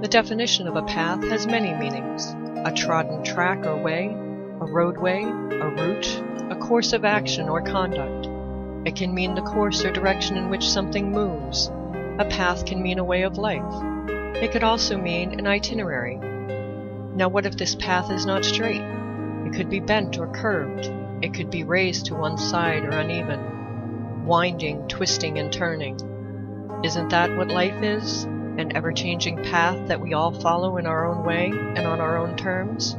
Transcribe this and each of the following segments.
The definition of a path has many meanings: a trodden track or way, a roadway, a route, a course of action or conduct. It can mean the course or direction in which something moves. A path can mean a way of life. It could also mean an itinerary. Now, what if this path is not straight? It could be bent or curved. It could be raised to one side or uneven, winding, twisting, and turning. Isn't that what life is? An ever-changing path that we all follow in our own way and on our own terms?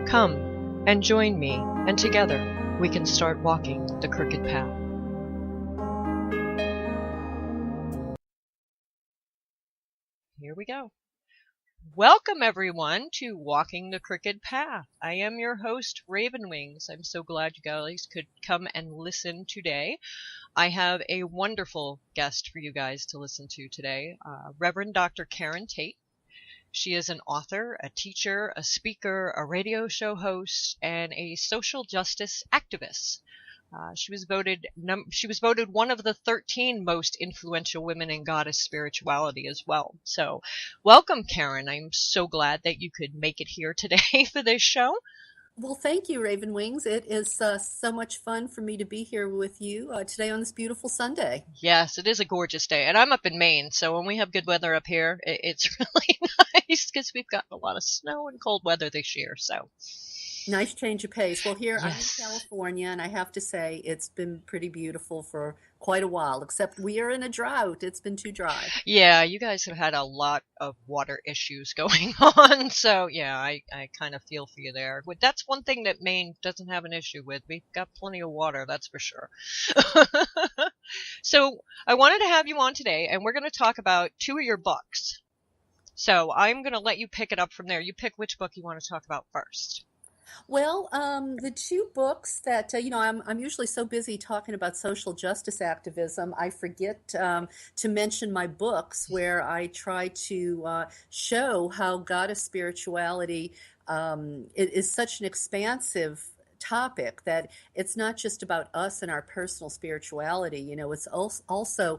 Come and join me, and together we can start walking the crooked path. Here we go. Welcome, everyone, to Walking the Crooked Path. I am your host, Ravenwings. I'm so glad you guys could come and listen today. I have a wonderful guest for you guys to listen to today, Reverend Dr. Karen Tate. She is an author, a teacher, a speaker, a radio show host, and a social justice activist. She was voted one of the 13 most influential women in goddess spirituality as well. So welcome, Karen. I'm so glad that you could make it here today for this show. Well, thank you, Raven Wings. It is so much fun for me to be here with you today on this beautiful Sunday. Yes, it is a gorgeous day. And I'm up in Maine, so when we have good weather up here, it's really nice because we've gotten a lot of snow and cold weather this year. So nice change of pace. Well, here yes. I'm in California, and I have to say it's been pretty beautiful for quite a while, except we are in a drought. It's been too dry. Yeah, you guys have had a lot of water issues going on. So, yeah, I kind of feel for you there. That's one thing that Maine doesn't have an issue with. We've got plenty of water, that's for sure. So, I wanted to have you on today, and we're going to talk about two of your books. So, I'm going to let you pick it up from there. You pick which book you want to talk about first. Well, the two books that, I'm usually so busy talking about social justice activism, I forget to mention my books where I try to show how goddess spirituality is such an expansive topic that it's not just about us and our personal spirituality. It's also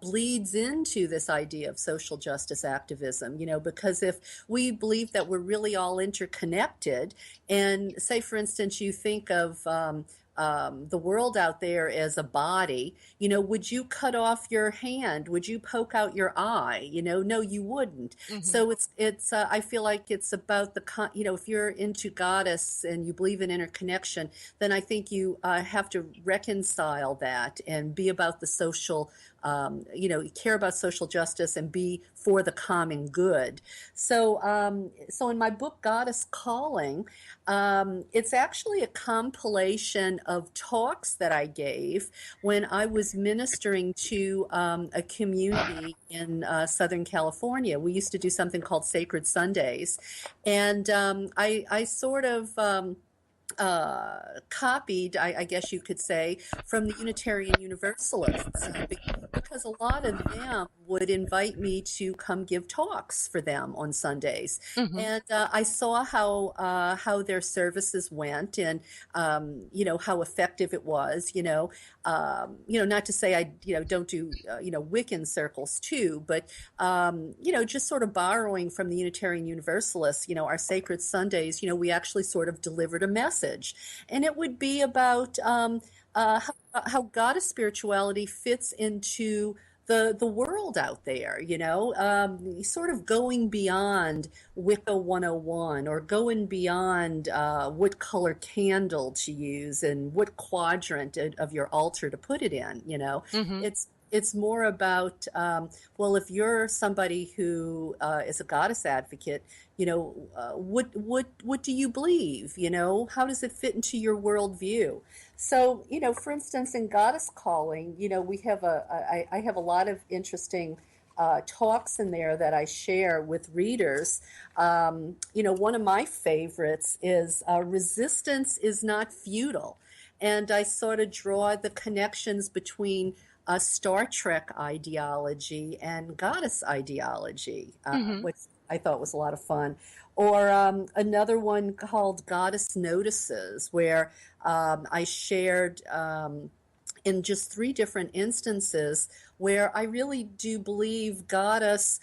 bleeds into this idea of social justice activism, because if we believe that we're really all interconnected, and say, for instance, you think of the world out there as a body, would you cut off your hand? Would you poke out your eye? No, you wouldn't. Mm-hmm. So it's I feel like it's about if you're into goddess and you believe in interconnection, then I think you have to reconcile that and be about the social, care about social justice and be for the common good. So in my book, Goddess Calling, it's actually a compilation of talks that I gave when I was ministering to a community in Southern California. We used to do something called Sacred Sundays, and I sort of copied, I guess you could say, from the Unitarian Universalists, because a lot of them would invite me to come give talks for them on Sundays. Mm-hmm. And I saw how their services went, and how effective it was. Not to say I don't do Wiccan circles too, but just sort of borrowing from the Unitarian Universalists. Our Sacred Sundays, we actually sort of delivered a message, and it would be about how goddess spirituality fits into the world out there, sort of going beyond Wicca 101, or going beyond what color candle to use and what quadrant of your altar to put it in. Mm-hmm. It's more about, if you're somebody who is a goddess advocate, what do you believe? How does it fit into your worldview? So, for instance, in Goddess Calling, we have I have a lot of interesting talks in there that I share with readers. One of my favorites is Resistance is Not Futile. And I sort of draw the connections between Star Trek ideology and goddess ideology, which I thought was a lot of fun. Or another one called Goddess Notices, where I shared in just three different instances where I really do believe Goddess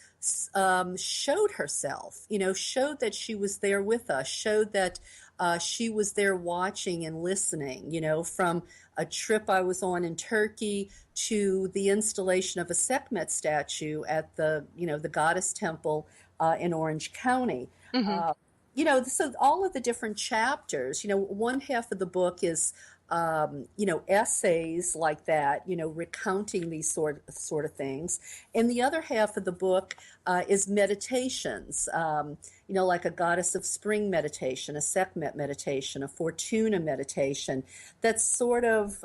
showed herself, showed that she was there with us, showed that she was there watching and listening, from a trip I was on in Turkey to the installation of a Sekhmet statue at the Goddess Temple in Orange County. Mm-hmm. So all of the different chapters, one half of the book is essays like that, recounting these sort of things. And the other half of the book is meditations, like a Goddess of Spring meditation, a Sekhmet meditation, a Fortuna meditation, that sort of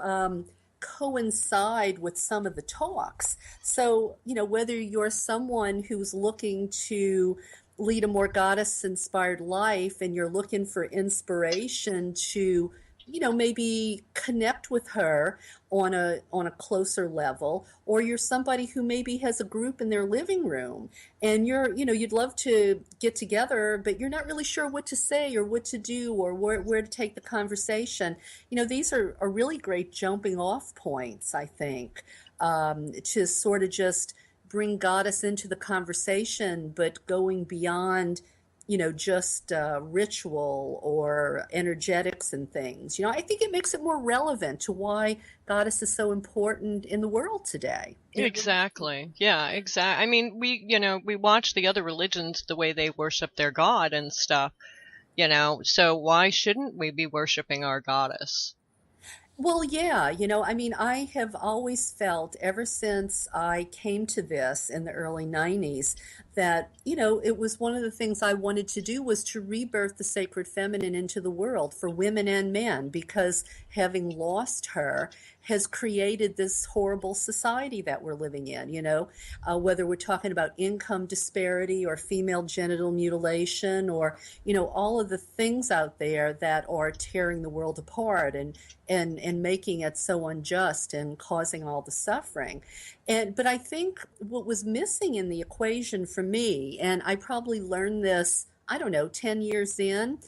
coincide with some of the talks. So, whether you're someone who's looking to lead a more goddess-inspired life and you're looking for inspiration to maybe connect with her on a closer level, or you're somebody who maybe has a group in their living room and you'd love to get together, but you're not really sure what to say or what to do or where to take the conversation. These are really great jumping off points, I think, to sort of just bring Goddess into the conversation, but going beyond just ritual or energetics and things. I think it makes it more relevant to why Goddess is so important in the world today. Exactly. Yeah, exactly. I mean, we watch the other religions, the way they worship their god and stuff, so why shouldn't we be worshiping our goddess? Well, yeah, I have always felt ever since I came to this in the early 90s that, it was one of the things I wanted to do was to rebirth the sacred feminine into the world for women and men, because having lost her has created this horrible society that we're living in, whether we're talking about income disparity or female genital mutilation or, all of the things out there that are tearing the world apart and making it so unjust and causing all the suffering. But I think what was missing in the equation for me, and I probably learned this, I don't know, 10 years in,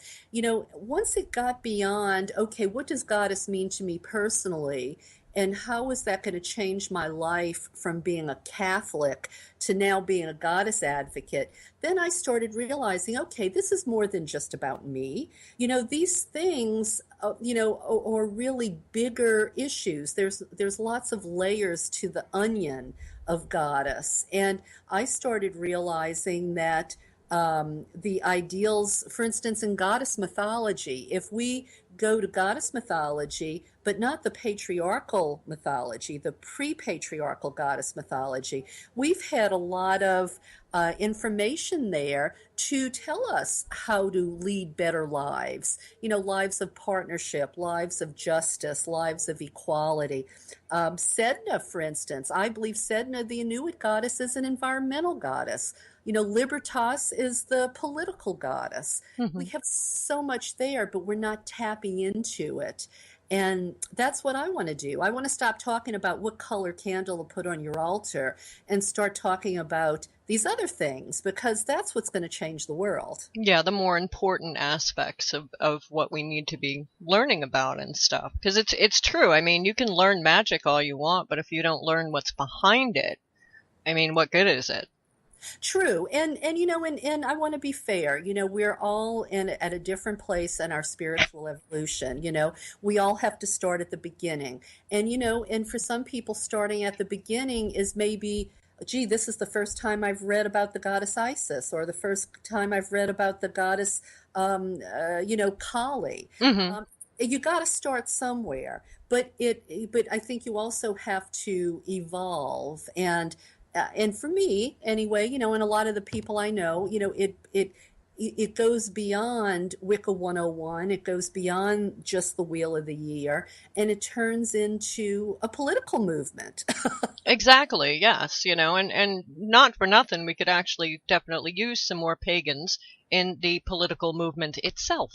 once it got beyond, okay, what does Goddess mean to me personally? And how is that going to change my life from being a Catholic to now being a Goddess advocate? Then I started realizing, okay, this is more than just about me. These things, are really bigger issues. There's lots of layers to the onion of Goddess. And I started realizing that the ideals, for instance, in Goddess mythology, if we go to Goddess mythology, but not the patriarchal mythology, the pre-patriarchal Goddess mythology, we've had a lot of information there to tell us how to lead better lives, lives of partnership, lives of justice, lives of equality. Sedna, for instance, I believe Sedna, the Inuit goddess, is an environmental goddess. Libertas is the political goddess. Mm-hmm. We have so much there, but we're not tapping into it. And that's what I want to do. I want to stop talking about what color candle to put on your altar and start talking about these other things, because that's what's going to change the world. Yeah, the more important aspects of what we need to be learning about and stuff. Because it's true. I mean, you can learn magic all you want, but if you don't learn what's behind it, I mean, what good is it? True. And I want to be fair. We're all at a different place in our spiritual evolution. We all have to start at the beginning. And for some people, starting at the beginning is maybe, gee, this is the first time I've read about the goddess Isis, or the first time I've read about the goddess, Kali. Mm-hmm. You got to start somewhere, but I think you also have to evolve. And for me, anyway, and a lot of the people I know, it goes beyond Wicca 101. It goes beyond just the Wheel of the Year, and it turns into a political movement. Exactly, yes, and not for nothing, we could actually definitely use some more pagans in the political movement itself.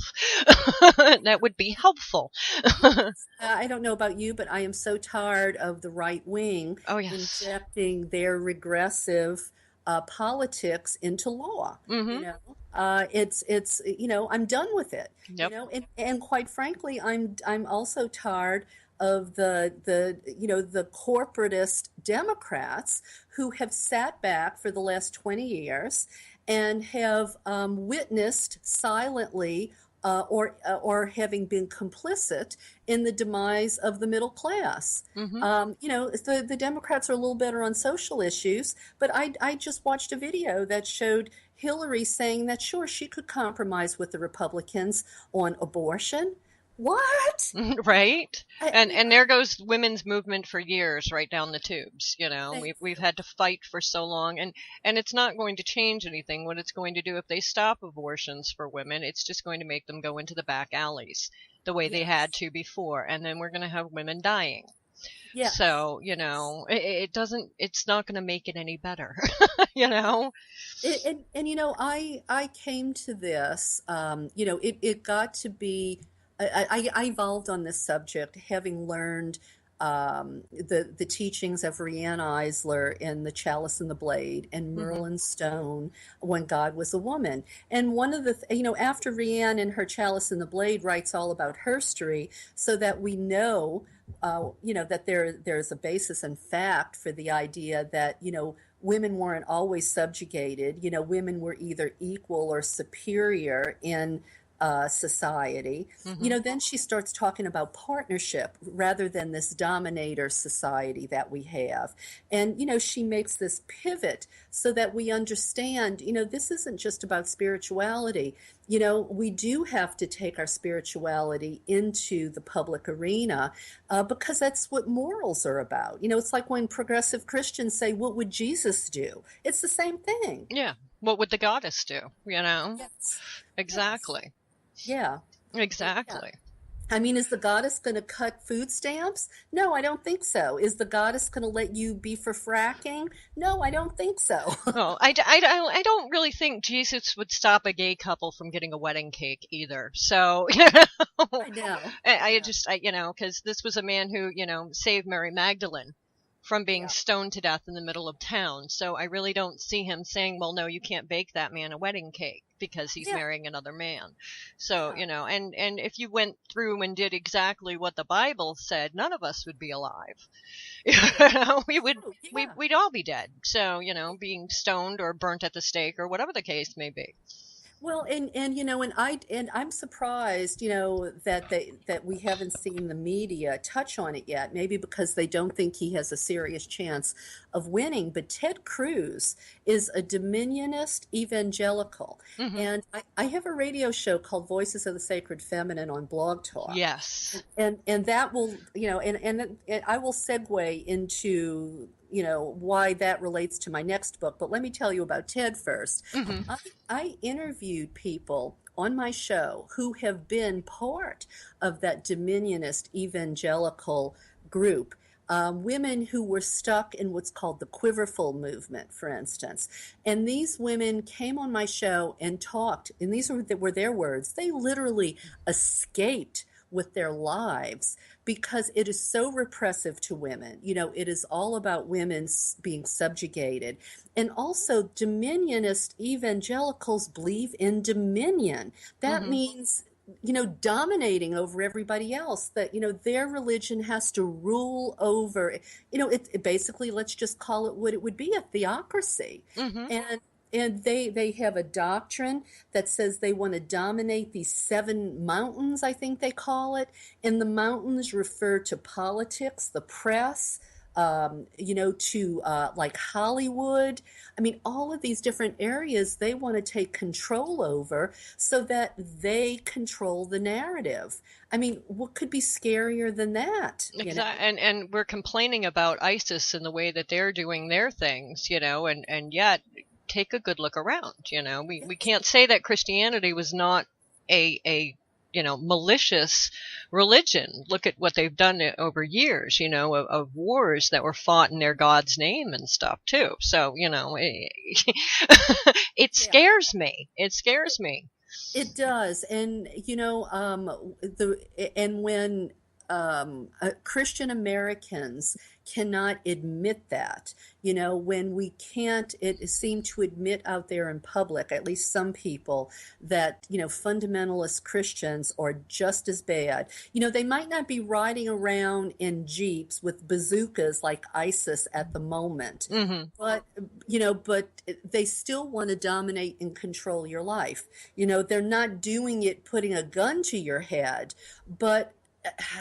That would be helpful. I don't know about you, but I am so tired of the right wing Oh, yes. injecting their regressive politics into law. Mm-hmm. I'm done with it. Yep. And quite frankly, I'm also tired of the corporatist Democrats who have sat back for the last 20 years and have witnessed silently or having been complicit in the demise of the middle class. The Democrats are a little better on social issues, but I just watched a video that showed Hillary saying that, sure, she could compromise with the Republicans on abortion. What? Right? I And there goes women's movement for years right down the tubes, Thank We've you. had to fight for so long, and it's not going to change anything. What it's going to do, if they stop abortions for women, it's just going to make them go into the back alleys the way they had Yes. to before, and then we're going to have women dying. Yes. So, Yes. it's not going to make it any better, you know? I came to this, it got to be, I evolved on this subject having learned the teachings of Riane Eisler in The Chalice and the Blade and Hmm. Merlin Stone when God was a woman. And one of after Riane in her Chalice and the Blade writes all about herstory so that we know, that there's a basis in fact for the idea that, women weren't always subjugated. Women were either equal or superior in society. Hmm. Then she starts talking about partnership rather than this dominator society that we have. And, she makes this pivot so that we understand, this isn't just about spirituality. We do have to take our spirituality into the public arena because that's what morals are about. It's like when progressive Christians say, what would Jesus do? It's the same thing. Yeah. What would the goddess do, Yes. Yes. Exactly. Yeah. Yeah. Exactly. I mean, is the goddess going to cut food stamps? No, I don't think so. Is the goddess going to let you be for fracking? No, I don't think so. Oh, I don't really think Jesus would stop a gay couple from getting a wedding cake either. So, I know. I Yeah. just, because this was a man who, saved Mary Magdalene from being Yeah. stoned to death in the middle of town. So I really don't see him saying, well, no, you can't bake that man a wedding cake because he's Yeah. marrying another man. So, Yeah. and if you went through and did exactly what the Bible said, none of us would be alive. We would, True. Yeah. we'd all be dead. So, being stoned or burnt at the stake or whatever the case may be. Well, and I'm surprised, that we haven't seen the media touch on it yet. Maybe because they don't think he has a serious chance of winning. But Ted Cruz is a dominionist evangelical, Hmm. and I have a radio show called Voices of the Sacred Feminine on Blog Talk, Yes. and that will, and I will segue into, why that relates to my next book. But let me tell you about Ted first. Hmm. I, I interviewed people on my show who have been part of that dominionist evangelical group. Women who were stuck in what's called the quiverful movement, for instance. And these women came on my show and talked, and these were their words. They literally escaped with their lives because it is so repressive to women. It is all about women being subjugated. And also, dominionist evangelicals believe in dominion. That Hmm. means, dominating over everybody else, that, their religion has to rule over, it basically, let's just call it what it would be, a theocracy. Hmm. And they have a doctrine that says they want to dominate these seven mountains, I think they call it. And the mountains refer to politics, the press, to like Hollywood. I mean, all of these different areas they want to take control over so that they control the narrative. I mean, what could be scarier than that, Exactly. And we're complaining about ISIS and the way that they're doing their things, and yet take a good look around, we Yes. can't say that Christianity was not a malicious religion. Look at what they've done over years, of wars that were fought in their God's name and stuff too. So, it Yeah. scares me. It scares me. It does. And, the and when Christian Americans cannot admit that. When we can't it seem to admit out there in public, at least some people, that fundamentalist Christians are just as bad. They might not be riding around in jeeps with bazookas like ISIS at the moment, Mm-hmm. but they still want to dominate and control your life. They're not doing it putting a gun to your head, but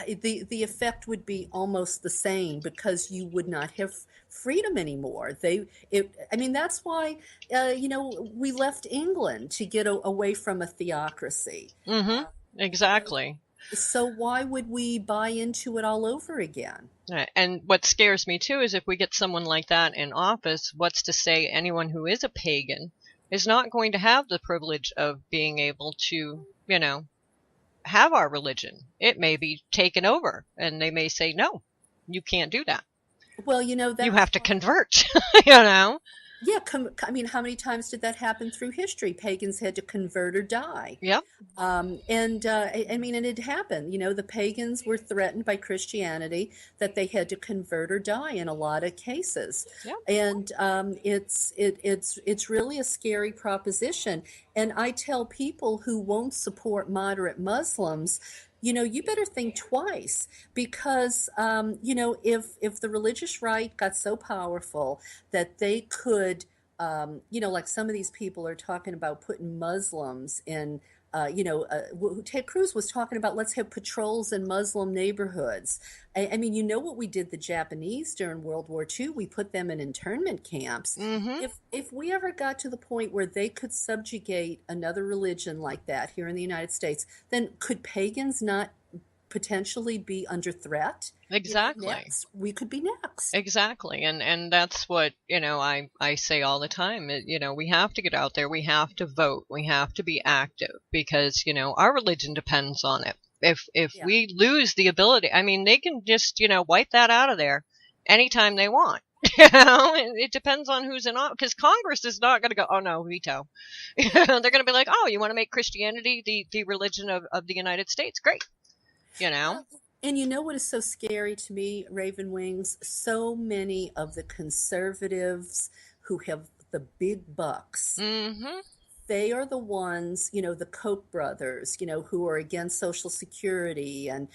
the effect would be almost the same, because you would not have freedom anymore. That's why we left England to get away from a theocracy. Mm-hmm. Exactly. So why would we buy into it all over again? Right. And what scares me too is if we get someone like that in office, what's to say anyone who is a pagan is not going to have the privilege of being able to, have our religion. It may be taken over, and they may say, no, you can't do that. Well, you have to convert, Yeah, how many times did that happen through history? Pagans had to convert or die. Yep. And it happened. The pagans were threatened by Christianity that they had to convert or die in a lot of cases. Yep. And it's really a scary proposition. And I tell people who won't support moderate Muslims, you better think twice, because, if the religious right got so powerful that they could, like some of these people are talking about putting Muslims in, Ted Cruz was talking about, let's have patrols in Muslim neighborhoods. What we did the Japanese during World War II, we put them in internment camps. Mm-hmm. If we ever got to the point where they could subjugate another religion like that here in the United States, then could pagans not potentially be under threat? Exactly. We could be next. Exactly. And that's what, I say all the time. We have to get out there. We have to vote. We have to be active, because, our religion depends on it. If we lose the ability, they can just, wipe that out of there anytime they want. It depends on who's in office, because Congress is not going to go, oh no, veto. They're going to be like, oh, you want to make Christianity the religion of the United States? Great. And what is so scary to me, Raven Wings? So many of the conservatives who have the big bucks, mm-hmm. they are the ones, the Koch brothers, who are against Social Security, and,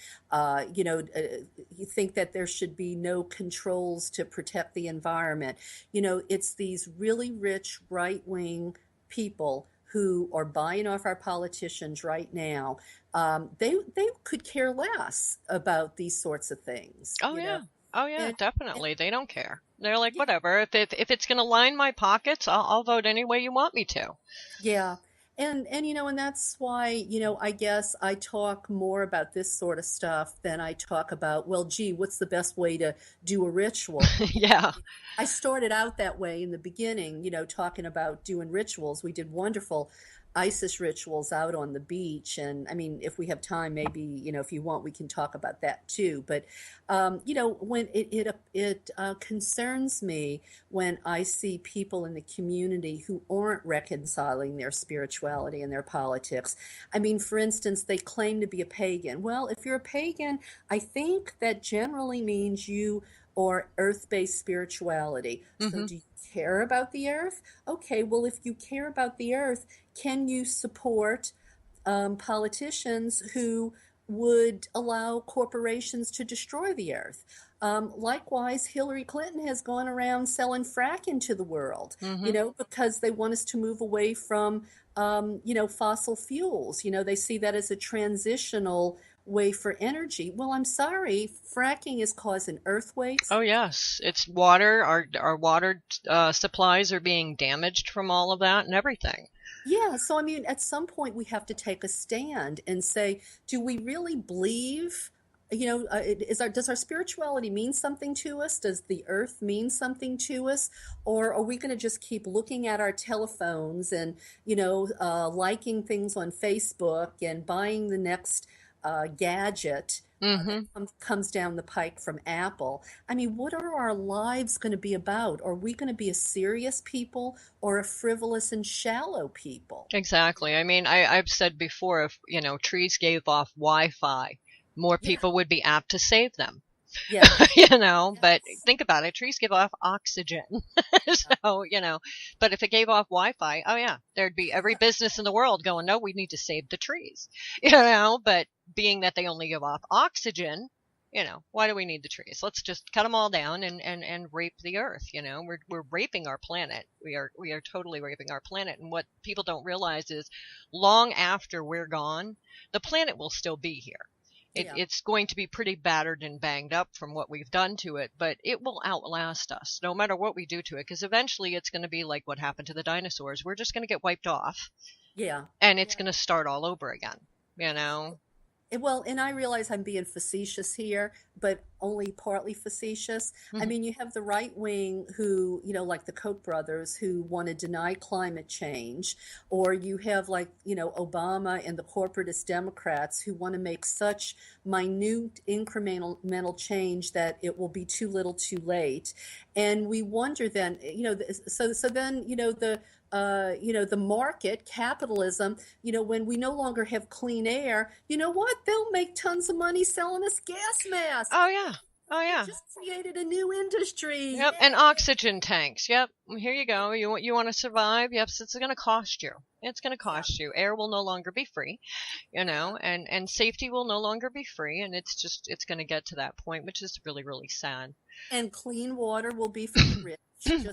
you think that there should be no controls to protect the environment. It's these really rich right-wing people who are buying off our politicians right now. They could care less about these sorts of things. Oh, yeah. Oh, yeah, definitely. They don't care. They're like, whatever. If it's going to line my pockets, I'll vote any way you want me to. Yeah. And that's why, I guess I talk more about this sort of stuff than I talk about, well, gee, what's the best way to do a ritual? Yeah. I started out that way in the beginning, talking about doing rituals. We did wonderful ISIS rituals out on the beach. And if we have time, maybe, if you want, we can talk about that too. But, when it concerns me when I see people in the community who aren't reconciling their spirituality and their politics. For instance, they claim to be a pagan. Well, if you're a pagan, I think that generally means you or earth-based spirituality. Mm-hmm. So do you care about the earth? Okay, well, if you care about the earth, can you support politicians who would allow corporations to destroy the earth? Likewise, Hillary Clinton has gone around selling fracking to the world, mm-hmm. Because they want us to move away from, fossil fuels. They see that as a transitional way for energy. Well, I'm sorry, fracking is causing earthquakes. Oh, yes. It's water. Our water supplies are being damaged from all of that and everything. Yeah, so at some point we have to take a stand and say, do we really believe, does our spirituality mean something to us? Does the earth mean something to us? Or are we going to just keep looking at our telephones and, liking things on Facebook and buying the next gadget mm-hmm. that comes down the pike from Apple? What are our lives going to be about? Are we going to be a serious people or a frivolous and shallow people? Exactly. I've said before, if trees gave off Wi-Fi, more Yeah. people would be apt to save them. Yeah. But Yes. think about it. Trees give off oxygen. So, but if it gave off Wi-Fi, oh yeah, there'd be every business in the world going, no, we need to save the trees, but being that they only give off oxygen, why do we need the trees? Let's just cut them all down and rape the earth. We're raping our planet. We are totally raping our planet. And what people don't realize is long after we're gone, the planet will still be here. Yeah. It's going to be pretty battered and banged up from what we've done to it, but it will outlast us no matter what we do to it, because eventually it's going to be like what happened to the dinosaurs. We're just going to get wiped off, Yeah. and it's going to start all over again. Well, and I realize I'm being facetious here, but only partly facetious. I mean, you have the right wing who, like the Koch brothers, who want to deny climate change, or you have Obama and the corporatist Democrats who want to make such minute incremental change that it will be too little too late. And we wonder then, so then, the market, capitalism, when we no longer have clean air, you know what? They'll make tons of money selling us gas masks. Oh yeah. Oh yeah. Just created a new industry. Yep, and oxygen tanks. Yep, here you go. You want to survive? Yep, so it's going to cost you. It's going to cost you. Air will no longer be free, and safety will no longer be free, and it's going to get to that point, which is really, really sad. And clean water will be for the rich.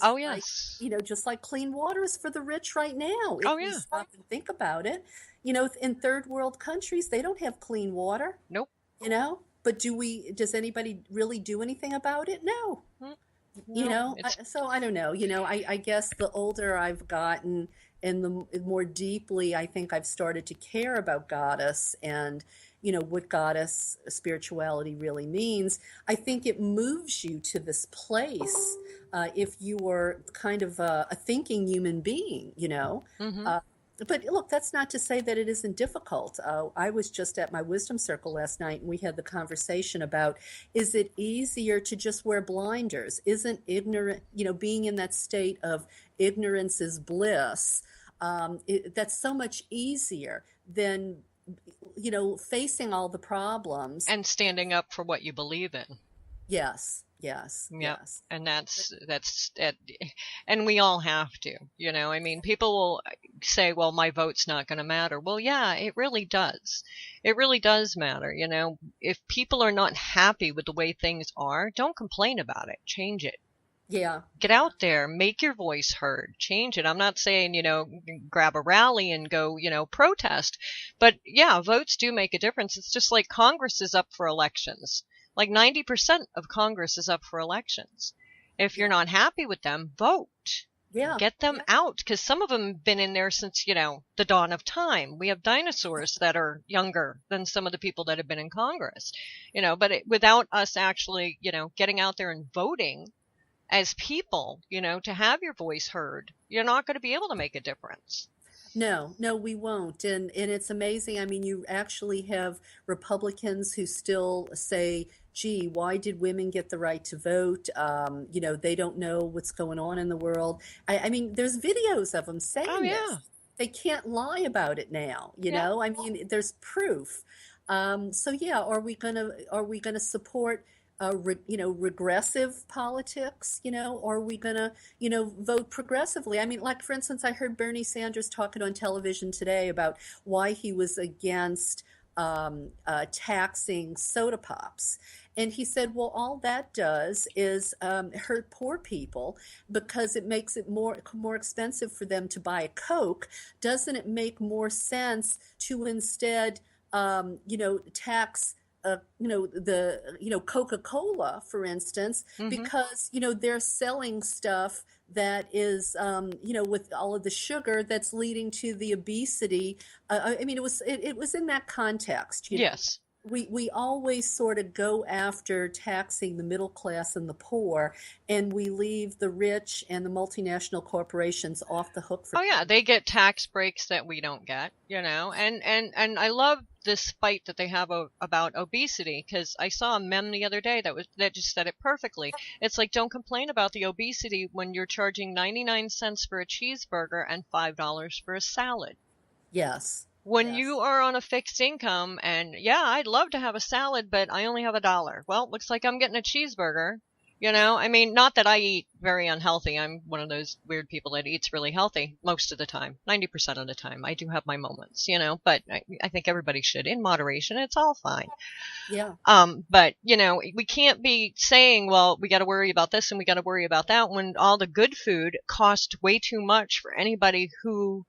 Oh yes. Just like clean water is for the rich right now. If Oh you yeah. stop and think about it, in third world countries, they don't have clean water. Nope. But does anybody really do anything about it? No. So I don't know. I guess the older I've gotten and the more deeply I think I've started to care about goddess and, what goddess spirituality really means, I think it moves you to this place if you are kind of a thinking human being, But look, that's not to say that it isn't difficult. I was just at my wisdom circle last night, and we had the conversation about, is it easier to just wear blinders? Isn't ignorant, being in that state of ignorance is bliss? That's so much easier than, facing all the problems. And standing up for what you believe in. Yes. Yes. Yep. Yes. And and we all have to, I mean, people will say, well, my vote's not going to matter. Well, yeah, it really does. It really does matter. If people are not happy with the way things are, don't complain about it. Change it. Yeah. Get out there, make your voice heard, change it. I'm not saying, grab a rally and go, protest, but yeah, votes do make a difference. It's just like Congress is up for elections. Like 90% of Congress is up for elections. If you're not happy with them, vote. Yeah. Get them out, because some of them have been in there since, the dawn of time. We have dinosaurs that are younger than some of the people that have been in Congress, but without us actually, getting out there and voting as people, to have your voice heard, you're not going to be able to make a difference. No, we won't. And it's amazing. I mean, you actually have Republicans who still say, gee, why did women get the right to vote? They don't know what's going on in the world. I mean, there's videos of them saying this. They can't lie about it now, I mean, there's proof. So yeah, are we gonna support regressive politics, or are we gonna, vote progressively? I mean, like, for instance, I heard Bernie Sanders talking on television today about why he was against taxing soda pops. And he said, well, all that does is hurt poor people because it makes it more expensive for them to buy a Coke. Doesn't it make more sense to instead, tax Coca-Cola, for instance, because, they're selling stuff that is, with all of the sugar that's leading to the obesity. I mean, it was in that context. Yes. We always sort of go after taxing the middle class and the poor, and we leave the rich and the multinational corporations off the hook for. Oh yeah, they get tax breaks that we don't get, and I love this fight that they have about obesity, because I saw a meme the other day that just said it perfectly. It's like, don't complain about the obesity when you're charging 99 cents for a cheeseburger and $5 for a salad. Yes. When Yes. you are on a fixed income and yeah, I'd love to have a salad, but I only have $1. Well, looks like I'm getting a cheeseburger. I mean, not that I eat very unhealthy. I'm one of those weird people that eats really healthy most of the time, 90% of the time. I do have my moments, but I think everybody should in moderation. It's all fine. Yeah. But we can't be saying, well, we got to worry about this and we got to worry about that when all the good food costs way too much for anybody who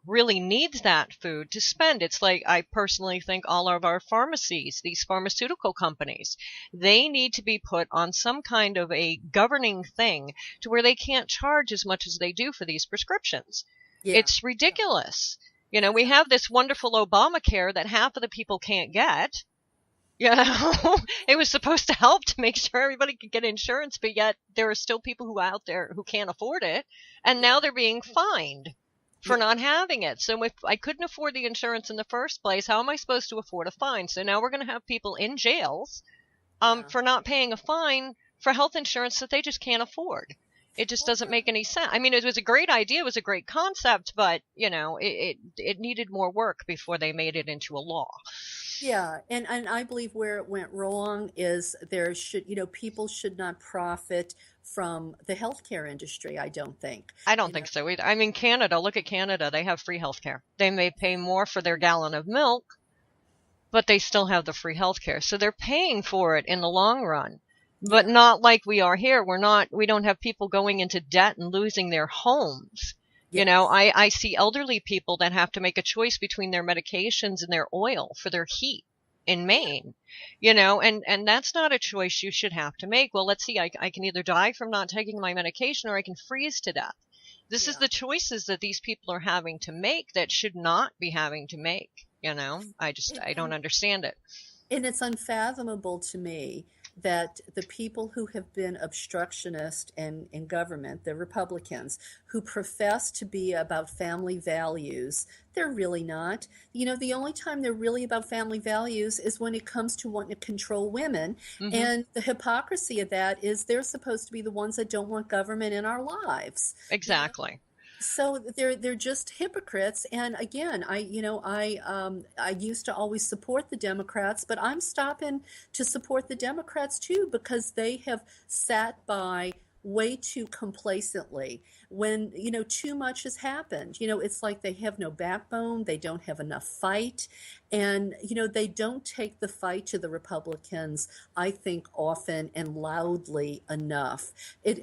really needs that food to spend. It's like, I personally think all of our pharmacies, these pharmaceutical companies, they need to be put on some kind of a governing thing to where they can't charge as much as they do for these prescriptions. Yeah. It's ridiculous. We have this wonderful Obamacare that half of the people can't get. It was supposed to help to make sure everybody could get insurance, but yet there are still people who out there who can't afford it. And now they're being fined for not having it. So if I couldn't afford the insurance in the first place, how am I supposed to afford a fine? So now we're going to have people in jails for not paying a fine for health insurance that they just can't afford. It just doesn't make any sense. I mean, it was a great idea. It was a great concept, but, it needed more work before they made it into a law. Yeah, and I believe where it went wrong is people should not profit from the healthcare industry, I don't think. I don't think so either. I mean, Canada, look at Canada. They have free healthcare. They may pay more for their gallon of milk, but they still have the free healthcare. So they're paying for it in the long run, but not like we are here. We don't have people going into debt and losing their homes. Yes. I see elderly people that have to make a choice between their medications and their oil for their heat in Maine, and that's not a choice you should have to make. Well, let's see, I can either die from not taking my medication or I can freeze to death. This is the choices that these people are having to make that should not be having to make, I don't understand it. And it's unfathomable to me that the people who have been obstructionist in government, the Republicans, who profess to be about family values, they're really not. The only time they're really about family values is when it comes to wanting to control women. Mm-hmm. And the hypocrisy of that is they're supposed to be the ones that don't want government in our lives. Exactly. So they're just hypocrites. And again, I used to always support the Democrats, but I'm stopping to support the Democrats too, because they have sat by way too complacently when, too much has happened. It's like they have no backbone. They don't have enough fight. And, they don't take the fight to the Republicans, I think, often and loudly enough.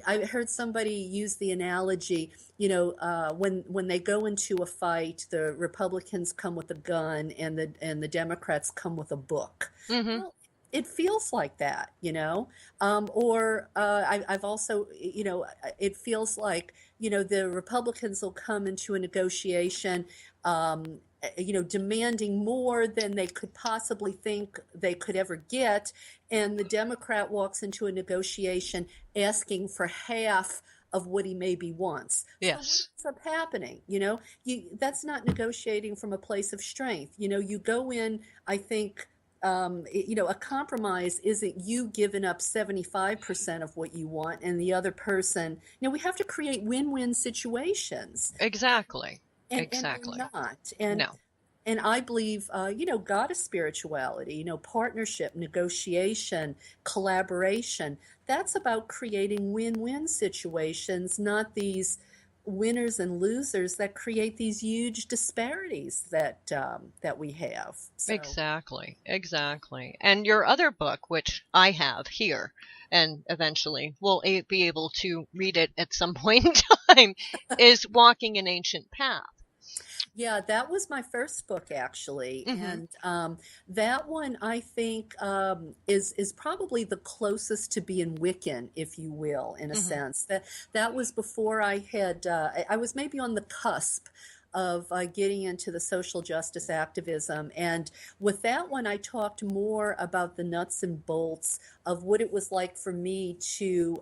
I heard somebody use the analogy, when they go into a fight, the Republicans come with a gun and the Democrats come with a book. Mm-hmm. Well, it feels like that, I've also, it feels like, the Republicans will come into a negotiation, demanding more than they could possibly think they could ever get. And the Democrat walks into a negotiation asking for half of what he maybe wants. Yes. So what ends up happening? That's not negotiating from a place of strength. You go in, I think, a compromise isn't you giving up 75% of what you want and the other person. We have to create win-win situations. Exactly. And exactly. And I believe, God is spirituality, partnership, negotiation, collaboration. That's about creating win-win situations, not these winners and losers that create these huge disparities that we have. So. Exactly. And your other book, which I have here, and eventually will be able to read it at some point in time, is Walking an Ancient Path. Yeah, that was my first book, actually. Mm-hmm. And that one, I think, is probably the closest to being Wiccan, if you will, in a mm-hmm. sense. That was before I had, I was maybe on the cusp of getting into the social justice activism. And with that one, I talked more about the nuts and bolts of what it was like for me to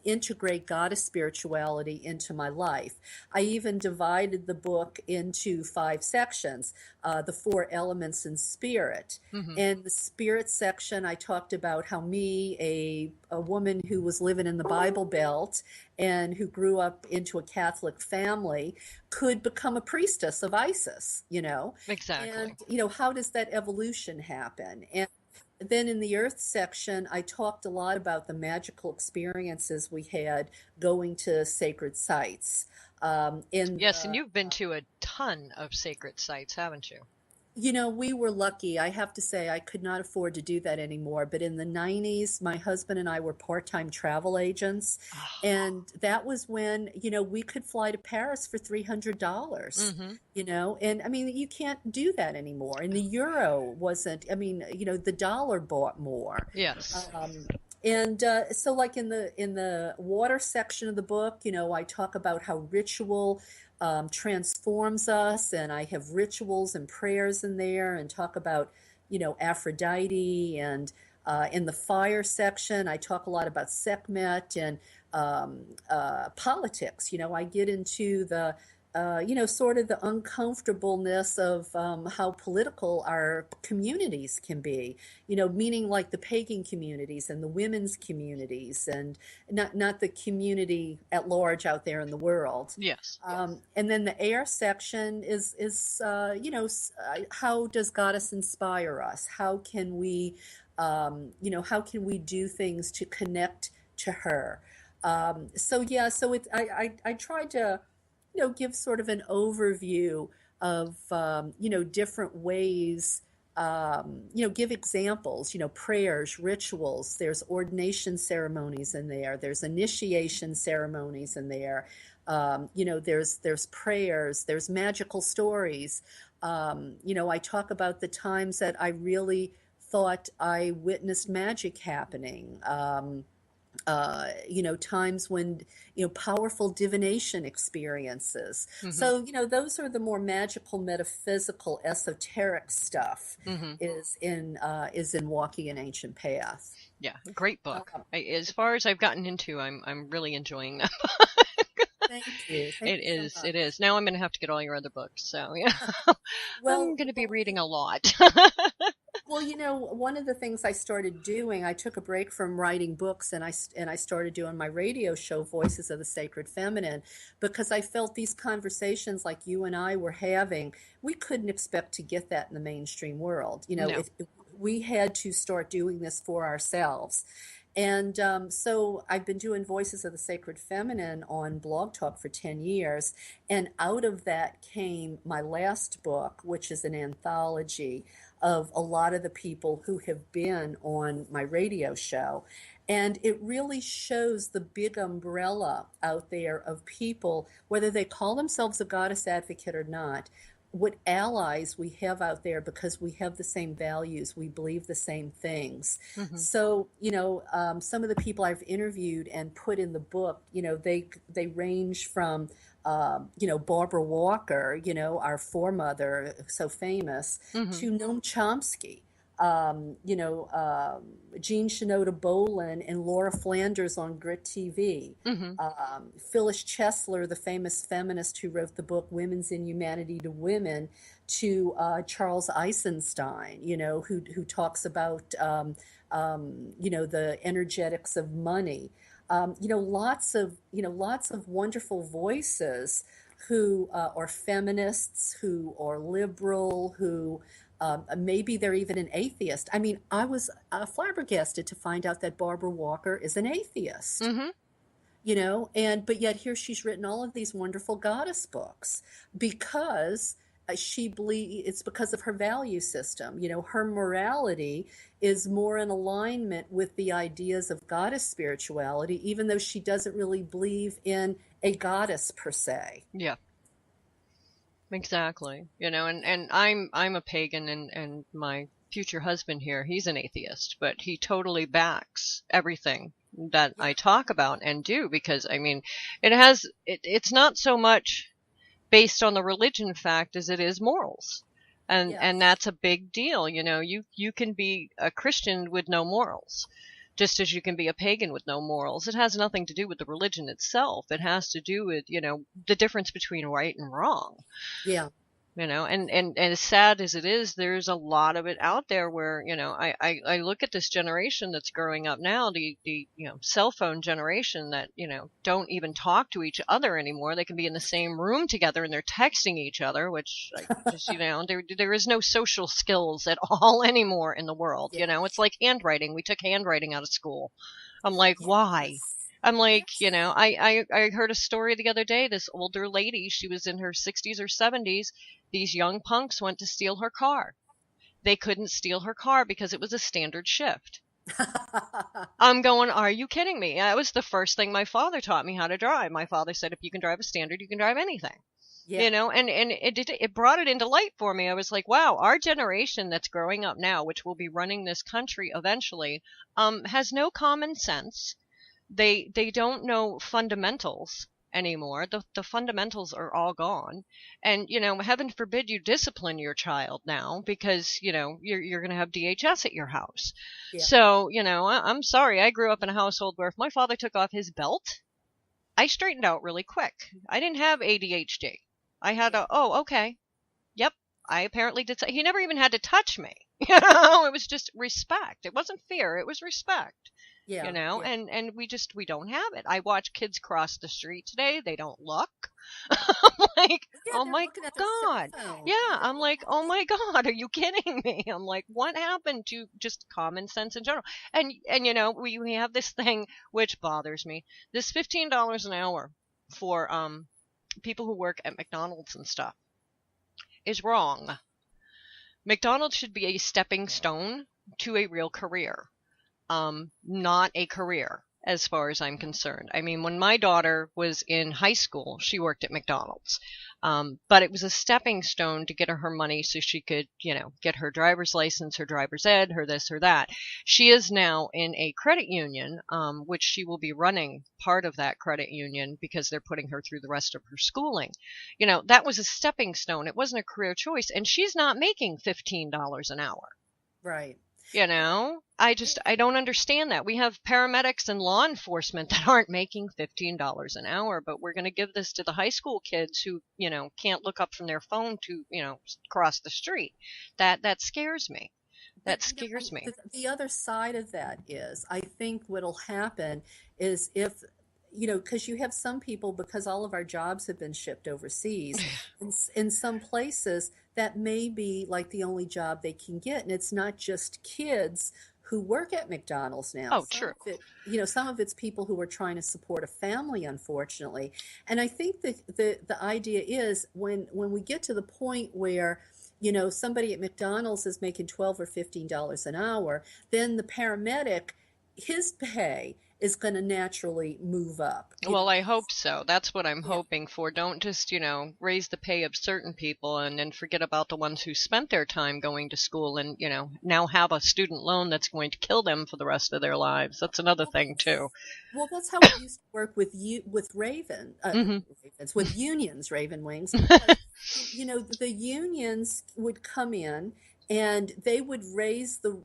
integrate goddess spirituality into my life. I even divided the book into 5 sections, the 4 elements in spirit. Mm-hmm. In the spirit section, I talked about how me, a woman who was living in the Bible Belt and who grew up into a Catholic family, could become a priestess of Isis, Exactly. and, how does that evolution happen? And then in the Earth section, I talked a lot about the magical experiences we had going to sacred sites. In Yes, and the you've been to a ton of sacred sites, haven't you? We were lucky. I have to say, I could not afford to do that anymore. But in the 90s, my husband and I were part-time travel agents. Oh. And that was when, we could fly to Paris for $300, Mm-hmm. and I mean, you can't do that anymore. And the euro wasn't, I mean, the dollar bought more. Yes. And so, like in the water section of the book, I talk about how ritual transforms us, and I have rituals and prayers in there, and talk about Aphrodite, and in the fire section, I talk a lot about Sekhmet and politics. I get into the sort of the uncomfortableness of how political our communities can be, meaning like the pagan communities and the women's communities, and not the community at large out there in the world. Yes. And then the air section is how does Goddess inspire us? How can we do things to connect to her? So I tried to give sort of an overview of, different ways, give examples, prayers, rituals. There's ordination ceremonies in there. There's initiation ceremonies in there. There's prayers. There's magical stories. I talk about the times that I really thought I witnessed magic happening. Times when, powerful divination experiences. Mm-hmm. So, those are the more magical, metaphysical, esoteric stuff Mm-hmm. is in Walking an Ancient Path. Yeah, great book. As far as I've gotten into, I'm really enjoying that. Thank you. Thank It you so is. much. It is. Now I'm going to have to get all your other books. So yeah, Well, I'm going to be reading a lot. Well, one of the things I started doing, I took a break from writing books, and I started doing my radio show, Voices of the Sacred Feminine, because I felt these conversations like you and I were having, we couldn't expect to get that in the mainstream world. No. If we had to start doing this for ourselves. And so I've been doing Voices of the Sacred Feminine on Blog Talk for 10 years. And out of that came my last book, which is an anthology of a lot of the people who have been on my radio show. And it really shows the big umbrella out there of people, whether they call themselves a goddess advocate or not, what allies we have out there, because we have the same values, we believe the same things. Mm-hmm. So, some of the people I've interviewed and put in the book, they range from, Barbara Walker, our foremother, so famous, Mm-hmm. to Noam Chomsky. Jean Shinoda Bolen and Laura Flanders on Grit TV. Mm-hmm. Phyllis Chesler, the famous feminist who wrote the book Women's Inhumanity to Women, to Charles Eisenstein, who talks about, the energetics of money. Lots of wonderful voices who are feminists, who are liberal, who maybe they're even an atheist. I mean, I was flabbergasted to find out that Barbara Walker is an atheist. Mm-hmm. But yet here she's written all of these wonderful goddess books because she believes it's because of her value system. Her morality is more in alignment with the ideas of goddess spirituality, even though she doesn't really believe in a goddess per se. Yeah. Exactly. And I'm a pagan, and my future husband here, he's an atheist, but he totally backs everything that I talk about and do, because I mean, it's not so much based on the religion fact as it is morals. And Yes. and that's a big deal. You can be a Christian with no morals, just as you can be a pagan with no morals. It has nothing to do with the religion itself. It has to do with, the difference between right and wrong. Yeah. and as sad as it is, there's a lot of it out there where, I look at this generation that's growing up now, the cell phone generation that, don't even talk to each other anymore. They can be in the same room together and they're texting each other, which I just, there is no social skills at all anymore in the world. Yes. It's like handwriting. We took handwriting out of school. I'm like, why? Yes. I'm like, Yes. I heard a story the other day. This older lady, she was in her 60s or 70s. These young punks went to steal her car. They couldn't steal her car because it was a standard shift. I'm going, are you kidding me? That was the first thing my father taught me how to drive. My father said, if you can drive a standard, you can drive anything. Yeah. And it brought it into light for me. I was like, wow, our generation that's growing up now, which will be running this country eventually, has no common sense. They don't know fundamentals anymore. The fundamentals are all gone. And, heaven forbid you discipline your child now because, you're going to have DHS at your house. Yeah. So, I'm sorry. I grew up in a household where if my father took off his belt, I straightened out really quick. I didn't have ADHD. I had okay. Yep. I apparently did. He never even had to touch me. It was just respect. It wasn't fear. It was respect. Yeah. And we don't have it. I watch kids cross the street today. They don't look. I'm like, Yeah, oh they're my looking at their God. cell phone. Yeah. Yeah. I'm like, oh my God, are you kidding me? I'm like, what happened to just common sense in general? And we have this thing which bothers me. This $15 an hour for people who work at McDonald's and stuff is wrong. McDonald's should be a stepping stone to a real career. Not a career as far as I'm concerned. I mean, when my daughter was in high school, she worked at McDonald's. But it was a stepping stone to get her money so she could, get her driver's license, her driver's ed, her this or that. She is now in a credit union, which she will be running part of that credit union because they're putting her through the rest of her schooling. That was a stepping stone. It wasn't a career choice. And she's not making $15 an hour. Right. I don't understand that. We have paramedics and law enforcement that aren't making $15 an hour, but we're going to give this to the high school kids who, can't look up from their phone to, cross the street. That scares me. That scares me. The other side of that is, I think what'll happen is if, because you have some people, because all of our jobs have been shipped overseas, in some places that may be like the only job they can get. And it's not just kids who work at McDonald's now. Oh, true. Some of it's people who are trying to support a family, unfortunately. And I think the idea is when we get to the point where somebody at McDonald's is making $12 or $15 an hour, then the paramedic, his pay is going to naturally move up. Well, I hope so. That's what I'm hoping for. Don't just, raise the pay of certain people and then forget about the ones who spent their time going to school and, now have a student loan that's going to kill them for the rest of their lives. That's another thing too. Well, that's how we used to work with with unions, Raven Wings. Because, the unions would come in and they would raise the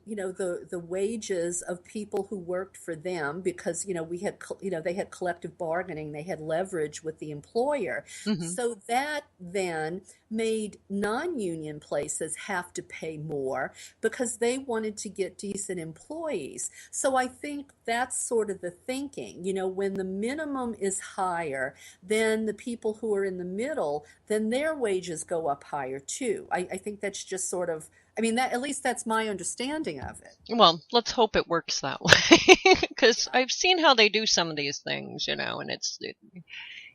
wages of people who worked for them because we had they had collective bargaining, they had leverage with the employer. So that then made non-union places have to pay more because they wanted to get decent employees. So I think that's sort of the thinking. When the minimum is higher, then the people who are in the middle, then their wages go up higher too. I think that's just sort of, at least that's my understanding of it. Well, let's hope it works that way because I've seen how they do some of these things, and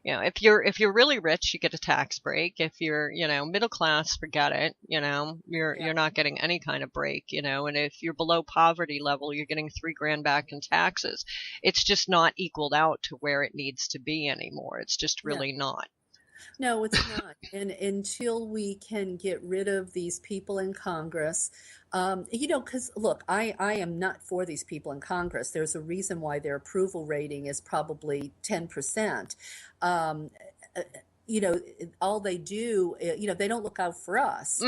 if you're really rich, you get a tax break. If you're, middle class, forget it. You're not getting any kind of break, and if you're below poverty level, you're getting $3,000 back in taxes. It's just not equaled out to where it needs to be anymore. It's just really not. No, it's not. And until we can get rid of these people in Congress, because look, I am not for these people in Congress. There's a reason why their approval rating is probably 10%. All they do, they don't look out for us.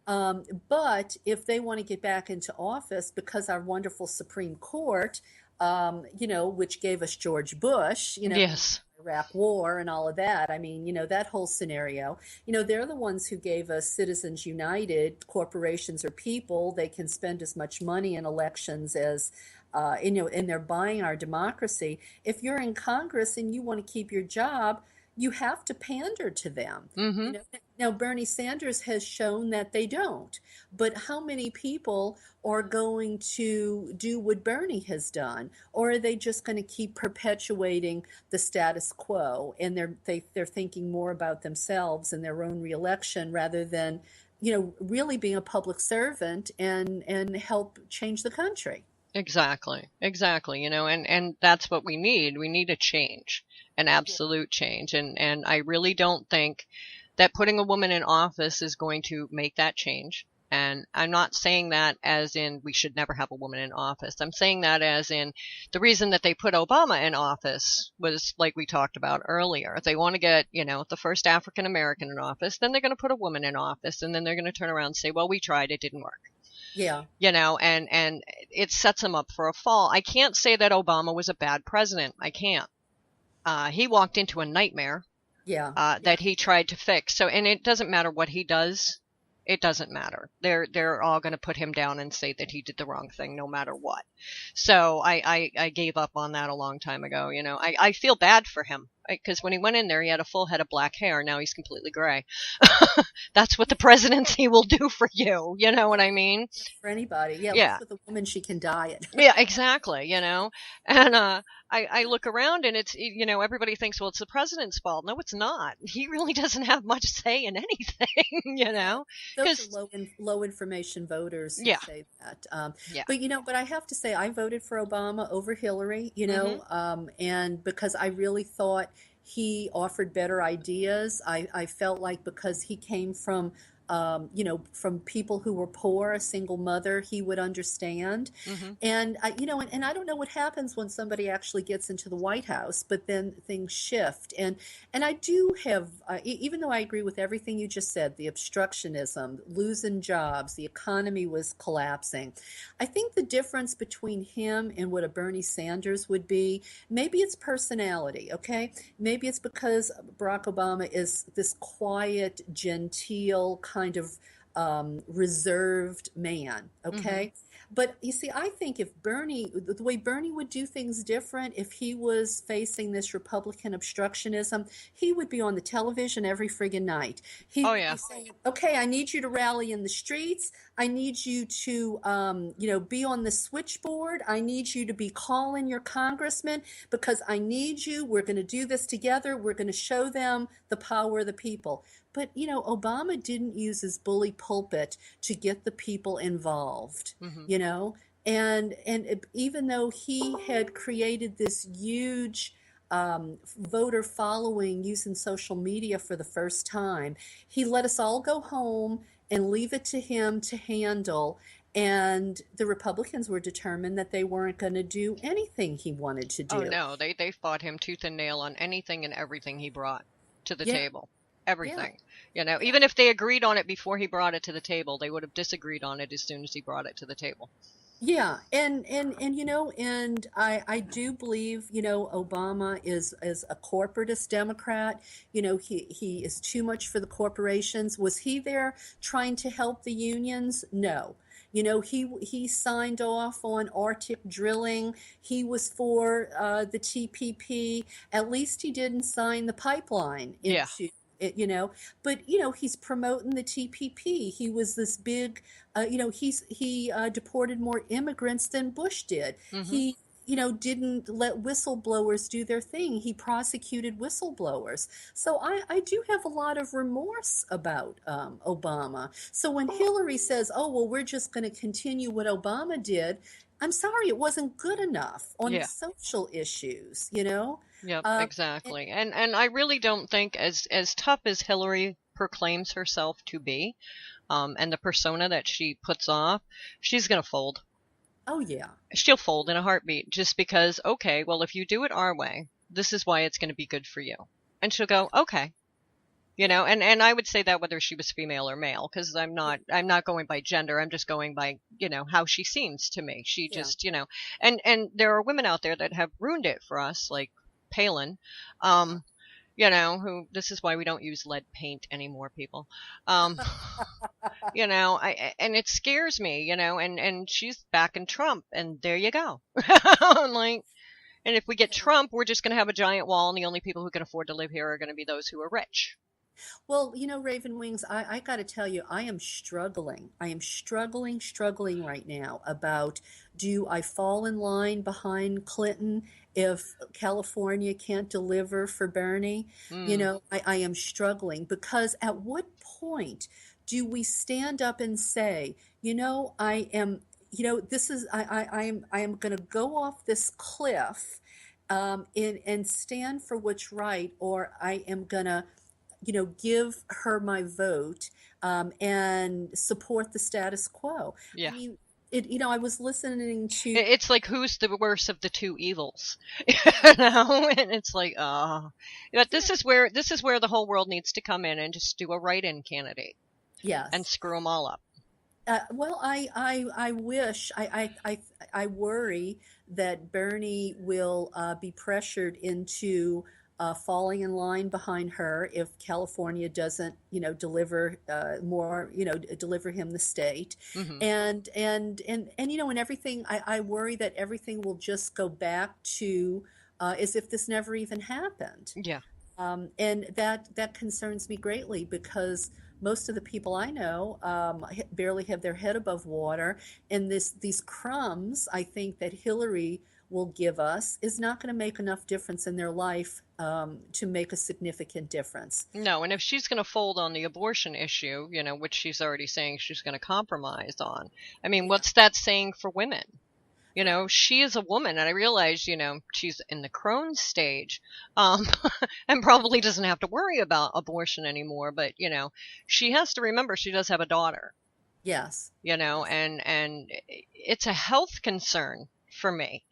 But if they want to get back into office because our wonderful Supreme Court, which gave us George Bush, yes. Iraq War and all of that. I mean, that whole scenario, they're the ones who gave us Citizens United. Corporations or people, they can spend as much money in elections as, and they're buying our democracy. If you're in Congress and you want to keep your job, you have to pander to them. Mm-hmm. Now Bernie Sanders has shown that they don't. But how many people are going to do what Bernie has done, or are they just going to keep perpetuating the status quo? And they're thinking more about themselves and their own reelection rather than, really being a public servant and help change the country. Exactly. And that's what we need. We need a change, an absolute change. And I really don't think that putting a woman in office is going to make that change. And I'm not saying that as in we should never have a woman in office. I'm saying that as in the reason that they put Obama in office was like we talked about earlier. If they want to get, the first African American in office, then they're going to put a woman in office, and then they're going to turn around and say, well, we tried, it didn't work. Yeah. And it sets him up for a fall. I can't say that Obama was a bad president. I can't. He walked into a nightmare. Yeah. That he tried to fix. So, and it doesn't matter what he does. It doesn't matter. They're all going to put him down and say that he did the wrong thing no matter what. So I gave up on that a long time ago. I feel bad for him because when he went in there, he had a full head of black hair. Now he's completely gray. That's what the presidency will do for you. You know what I mean? For anybody. Yeah. Yeah. With a woman, she can dye it. Yeah, exactly. And I look around and it's, everybody thinks, well, it's the president's fault. No, it's not. He really doesn't have much say in anything, Those are low information voters who say that. But I have to say, I voted for Obama over Hillary, and because I really thought he offered better ideas. I felt like because he came from people who were poor, a single mother, he would understand. Mm-hmm. And I don't know what happens when somebody actually gets into the White House, but then things shift. And I do have, even though I agree with everything you just said, the obstructionism, losing jobs, the economy was collapsing. I think the difference between him and what a Bernie Sanders would be, maybe it's personality, okay? Maybe it's because Barack Obama is this quiet, genteel, kind of reserved man, okay? Mm-hmm. But you see, I think if the way Bernie would do things different, if he was facing this Republican obstructionism, he would be on the television every friggin' night. He would be saying, okay, I need you to rally in the streets. I need you to, be on the switchboard. I need you to be calling your congressman because I need you. We're going to do this together. We're going to show them the power of the people. But, Obama didn't use his bully pulpit to get the people involved, and even though he had created this huge voter following using social media for the first time, he let us all go home and leave it to him to handle. And the Republicans were determined that they weren't going to do anything he wanted to do. Oh, no, they fought him tooth and nail on anything and everything he brought to the table. Everything, even if they agreed on it before he brought it to the table, they would have disagreed on it as soon as he brought it to the table. Yeah. And I do believe, Obama is a corporatist Democrat. He is too much for the corporations. Was he there trying to help the unions? No. He signed off on Arctic drilling. He was for the TPP. At least he didn't sign the pipeline into but he's promoting the TPP. He was this big, he deported more immigrants than Bush did. Mm-hmm. He didn't let whistleblowers do their thing. He prosecuted whistleblowers. So I do have a lot of remorse about Obama. So when Hillary says, oh, well, we're just going to continue what Obama did, I'm sorry, it wasn't good enough on the social issues, Yep, exactly. And I really don't think as tough as Hillary proclaims herself to be, and the persona that she puts off, she's going to fold. Oh, yeah. She'll fold in a heartbeat just because, okay, well, if you do it our way, this is why it's going to be good for you. And she'll go, okay. And I would say that whether she was female or male, because I'm not going by gender. I'm just going by, how she seems to me. She just, and there are women out there that have ruined it for us, like Palin, who, this is why we don't use lead paint anymore, people. And it scares me, and she's backing Trump, and there you go. Like, and if we get Trump, we're just going to have a giant wall, and the only people who can afford to live here are going to be those who are rich. Well, Raven Wings, I got to tell you, I am struggling. I am struggling right now about, do I fall in line behind Clinton if California can't deliver for Bernie? I am struggling, because at what point do we stand up and say, I am, I am going to go off this cliff, and stand for what's right, or I am going to give her my vote, and support the status quo. Yeah. I mean, I was listening to. It's like, who's the worst of the two evils? And it's like, but this is where the whole world needs to come in and just do a write-in candidate. Yes. And screw them all up. Well, I wish, I worry that Bernie will be pressured into falling in line behind her if California doesn't, deliver more, deliver him the state. Mm-hmm. And everything, I worry that everything will just go back to as if this never even happened. Yeah. And that concerns me greatly, because most of the people I know barely have their head above water, and these crumbs, I think, that Hillary will give us is not going to make enough difference in their life to make a significant difference. No, and if she's going to fold on the abortion issue, which she's already saying she's going to compromise on, I mean, what's that saying for women? She is a woman, and I realize, she's in the Crohn's stage, and probably doesn't have to worry about abortion anymore. But, she has to remember she does have a daughter. Yes. And it's a health concern for me.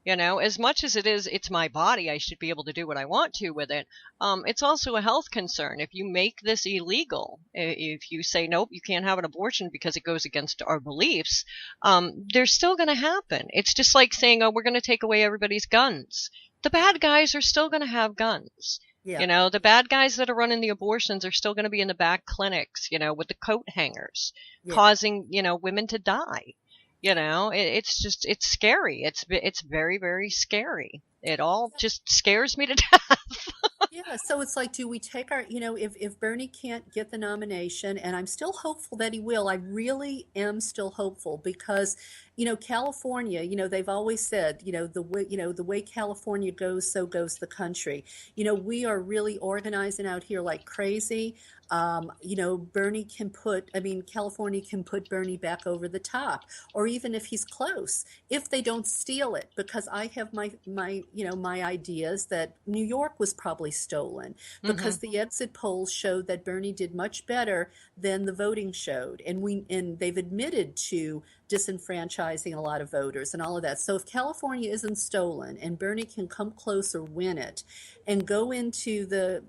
As much as it's my body, I should be able to do what I want to with it. It's also a health concern. If you make this illegal, if you say, nope, you can't have an abortion because it goes against our beliefs, they're still going to happen. It's just like saying, oh, we're going to take away everybody's guns. The bad guys are still going to have guns. Yeah. The bad guys that are running the abortions are still going to be in the back clinics, with the coat hangers, causing, women to die. It's scary. It's very, very scary. It all just scares me to death. Yeah, so it's like, do we take our, if Bernie can't get the nomination, and I'm still hopeful that he will, I really am still hopeful, because, California, they've always said, the way California goes, so goes the country. We are really organizing out here like crazy. California can put Bernie back over the top, or even if he's close, if they don't steal it, because I have my ideas that New York was probably stolen, because the exit polls showed that Bernie did much better than the voting showed, and they've admitted to disenfranchising a lot of voters and all of that. So if California isn't stolen and Bernie can come close or win it, and go into the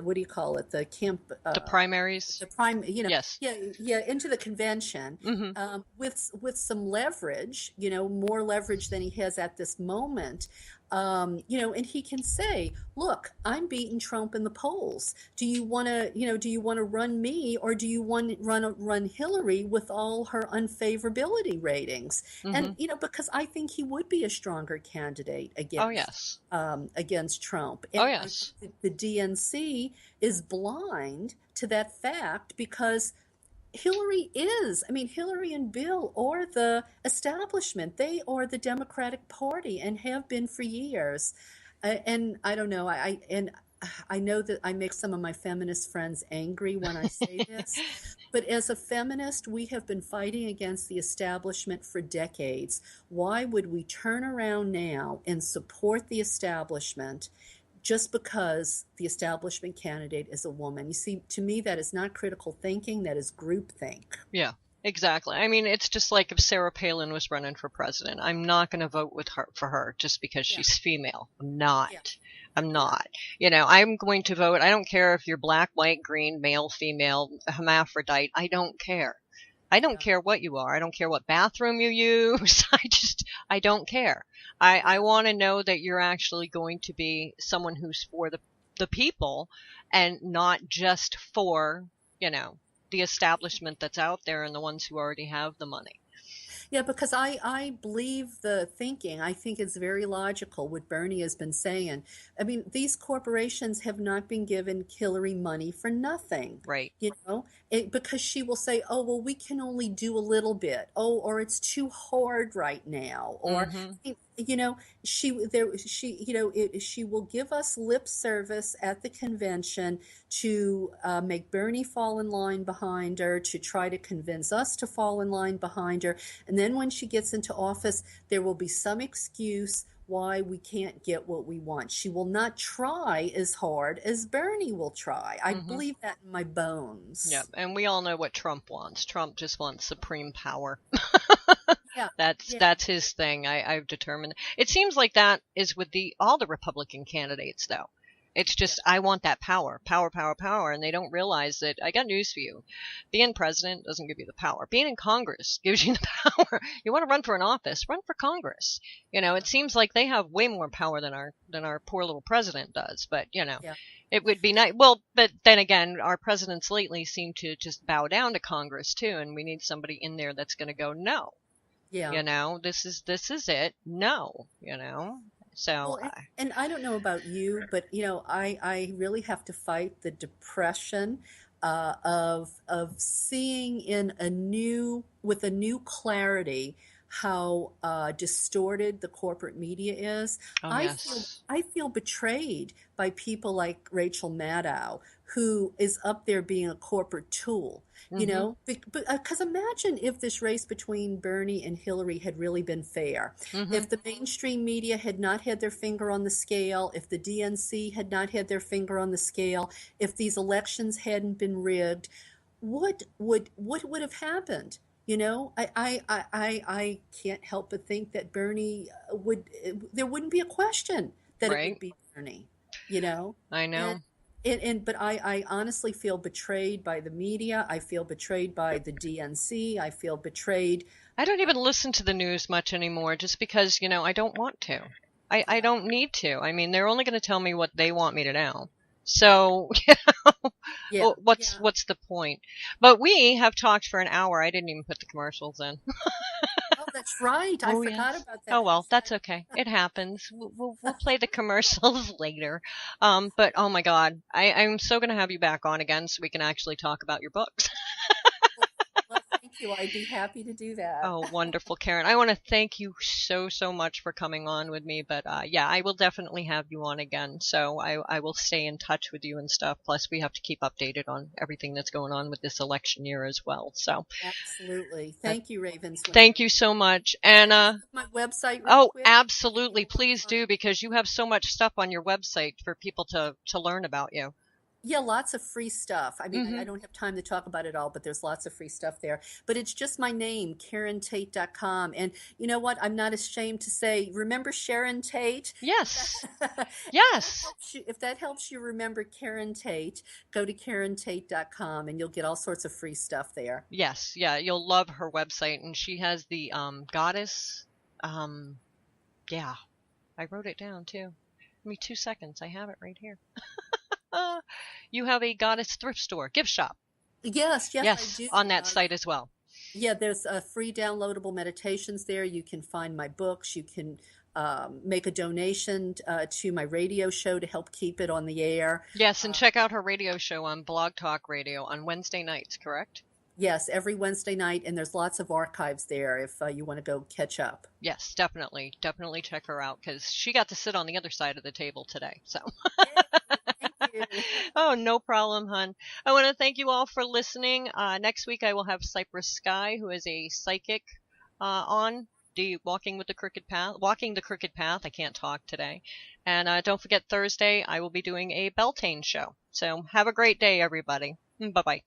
what do you call it, the camp, the primaries, yes, into the convention, with some leverage, more leverage than he has at this moment. And he can say, look, I'm beating Trump in the polls. Do you want to run me, or do you want to run Hillary with all her unfavorability ratings? And, because I think he would be a stronger candidate against Trump. And the DNC is blind to that fact, because Hillary and Bill are the establishment. They are the Democratic Party and have been for years. And I don't know. I know that I make some of my feminist friends angry when I say this, but as a feminist, we have been fighting against the establishment for decades. Why would we turn around now and support the establishment just because the establishment candidate is a woman? You see, to me, that is not critical thinking. That is groupthink. Yeah, exactly. I mean, it's just like if Sarah Palin was running for president. I'm not going to vote for her just because she's female. I'm not. Yeah. I'm not. I'm going to vote. I don't care if you're black, white, green, male, female, hermaphrodite. I don't care. I don't care what you are. I don't care what bathroom you use. I don't care. I want to know that you're actually going to be someone who's for the people and not just for, the establishment that's out there and the ones who already have the money. Yeah, because I believe the thinking. I think it's very logical what Bernie has been saying. I mean, these corporations have not been given Hillary money for nothing, Right. because she will say, "Oh, well, we can only do a little bit." Oh, or it's too hard right now, or Mm-hmm. she will give us lip service at the convention to make Bernie fall in line behind her, to try to convince us to fall in line behind her. And then when she gets into office, there will be some excuse why we can't get what we want. She will not try as hard as Bernie will try. I Mm-hmm. believe that in my bones. Yep. And we all know what Trump wants. Trump just wants supreme power. Yeah. That's his thing. I've determined. It seems like that is with all the Republican candidates, though. It's just, I want that power, power, power, power. And they don't realize that. I got news for you. Being president doesn't give you the power. Being in Congress gives you the power. You want to run for an office, run for Congress. It seems like they have way more power than our poor little president does. But, Yeah. it would be nice. Well, but then again, our presidents lately seem to just bow down to Congress too. And we need somebody in there that's going to go, no. Yeah. This is it. No, So, Well, and I don't know about you, but I really have to fight the depression of seeing with a new clarity how distorted the corporate media is. oh I feel yes. I feel betrayed by people like Rachel Maddow, who is up there being a corporate tool. Mhm. Because imagine if this race between Bernie and Hillary had really been fair. Mhm. If the mainstream media had not had their finger on the scale, if the DNC had not had their finger on the scale, if these elections hadn't been rigged, what would have happened? I can't help but think that Bernie there wouldn't be a question that it would Right. be Bernie, you know? I And know. but I honestly feel betrayed by the media. I feel betrayed by the DNC. I feel betrayed. I don't even listen to the news much anymore, just because I don't want to. I Yeah, don't need to. I mean, they're only going to tell me what they want me to know. yeah, So, yeah, yeah. what's the point? But we have talked for an hour. I didn't even put the commercials in. Oh, that's right. I Oh forgot yes. about that. Oh well, Yes, that's okay. It happens. We'll play the commercials later. But oh my God, I'm so gonna have you back on again so we can actually talk about your books. well, thank you. I'd be happy to do that. Oh, wonderful, Karen. I want to thank you so much for coming on with me. But yeah, I will definitely have you on again. So I will stay in touch with you and stuff. Plus, we have to keep updated on everything that's going on with this election year as well. So Absolutely. uh, Thank you, Ravenswood. thank you so much. And Can I just give my website real oh, quick? absolutely, please do, because you have so much stuff on your website for people to learn about you. Yeah, lots of free stuff. I mean, I Hmm. don't have time to talk about it all, but there's lots of free stuff there. But it's just my name, KarenTate.com. And you know what? I'm not ashamed to say, remember Sharon Tate? Yes. Yes. If that helps you remember Karen Tate, go to KarenTate.com and you'll get all sorts of free stuff there. Yes. Yeah. You'll love her website. And she has the goddess. Um, yeah. I wrote it down too. Give me 2 seconds. I have it right here. Uh, you have a goddess thrift store, gift shop. Yes, yes, I Yes. do. On that site as well. Yeah, there's free downloadable meditations there. You can find my books. You can make a donation to my radio show to help keep it on the air. Yes. And check out her radio show on Blog Talk Radio on Wednesday nights, correct? Yes, every Wednesday night, and there's lots of archives there if you want to go catch up. Yes, definitely. Definitely check her out because she got to sit on the other side of the table today. So, Yay, thank you. oh, no problem, hun. I want to thank you all for listening. Next week, I will have Cypress Sky, who is a psychic, on the Walking the Crooked Path. I can't talk today. And don't forget, Thursday, I will be doing a Beltane show. So, have a great day, everybody. Bye bye.